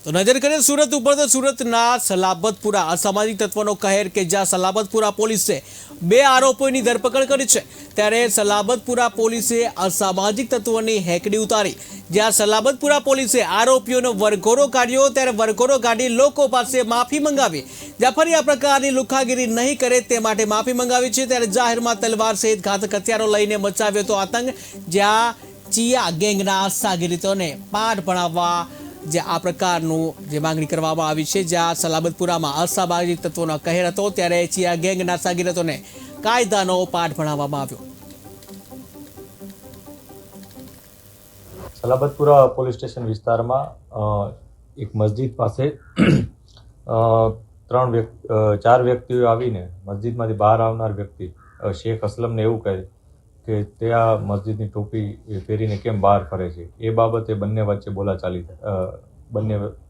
તો નજર કરીએ સુરત ઉપર તો સુરતના સલાબતપુરા અસામાજિક તત્વોનો કહેર કે જ્યાં સલાબતપુરા પોલીસે 2 આરોપીઓની ધરપકડ કરી છે ત્યારે સલાબતપુરા પોલીસે અસામાજિક તત્વોની હેકડી ઉતારી જ્યાં સલાબતપુરા પોલીસે આરોપીઓનો વરઘોડો કાઢ્યો ત્યારે વરઘોડો કાઢી લોકો પાસે માફી મંગાવી જ્યાં ફરી આ પ્રકારની લુખાગીરી નહીં કરે તે માટે માફી મંગાવી છે ત્યારે જાહેરમાં તલવાર સહિત ઘાતક હથિયારો લઈને મચાવ્યો હતો આતંક જ્યાં ચિયા ગેંગના સાગરીતોને પાઠ ભણાવવા જે આ પ્રકારનું જે માંગણી કરવામાં આવી છે જ્યાં સલાબતપુરામાં અસામાજિક તત્વોનો કહેર હતો ત્યારે ચિયા ગેંગના સાગરીતોને કાયદાનો પાઠ ભણાવવામાં આવ્યો। સલાબતપુરા પોલીસ સ્ટેશન વિસ્તારમાં એક મસ્જિદ પાસે 4 વ્યક્તિઓ આવીને મસ્જિદમાંથી બહાર આવનાર વ્યક્તિ શેખ અસલમને એવું કહે કે તે આ મસ્જિદની ટોપી પહેરીને કેમ બહાર ફરે છે। એ બાબતે બંને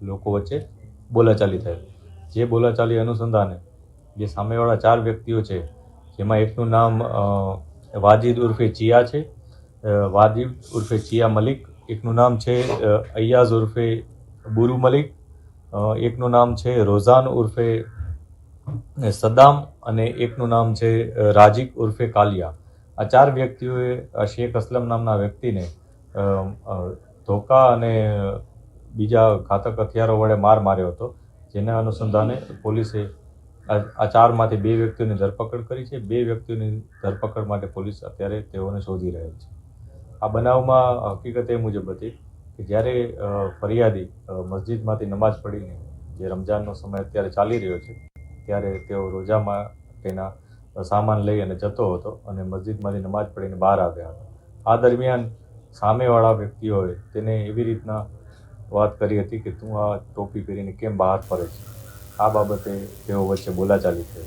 લોકો વચ્ચે બોલાચાલી થઈ। જે બોલાચાલી અનુસંધાને જે સામેવાળા 4 વ્યક્તિઓ છે જેમાં એકનું નામ વાજીદ ઉર્ફે ચિયા છે, વાજીદ ઉર્ફે ચિયા મલિક, એકનું નામ છે અયાઝ ઉર્ફે બુરુ મલિક, એકનું નામ છે રોઝાન ઉર્ફે સદ્દામ અને એકનું નામ છે રાજીક ઉર્ફે કાલિયા। આ 4 વ્યક્તિઓએ શેખ અસલમ નામના વ્યક્તિને ધોકા અને બીજા ઘાતક હથિયારો વડે માર માર્યો હતો, જેના અનુસંધાને પોલીસે આ 4માંથી 2 વ્યક્તિઓની ધરપકડ કરી છે। 2 વ્યક્તિઓની ધરપકડ માટે પોલીસ અત્યારે તેઓને શોધી રહેલ છે। આ બનાવમાં હકીકત એ મુજબ હતી કે જ્યારે ફરિયાદી મસ્જિદમાંથી નમાઝ પઢીને જે રમજાનનો સમય અત્યારે ચાલી રહ્યો છે ત્યારે તેઓ રોજા માટેના સામાન લઈ અને જતો હતો અને મસ્જિદમાંથી નમાઝ પઢીને બહાર આવ્યા હતા। આ દરમિયાન સામેવાળા વ્યક્તિઓએ તેને એવી રીતના વાત કરી હતી કે તું આ ટોપી પહેરીને કેમ બહાર ફરે છે। આ બાબતે તેઓ વચ્ચે બોલાચાલી થઈ।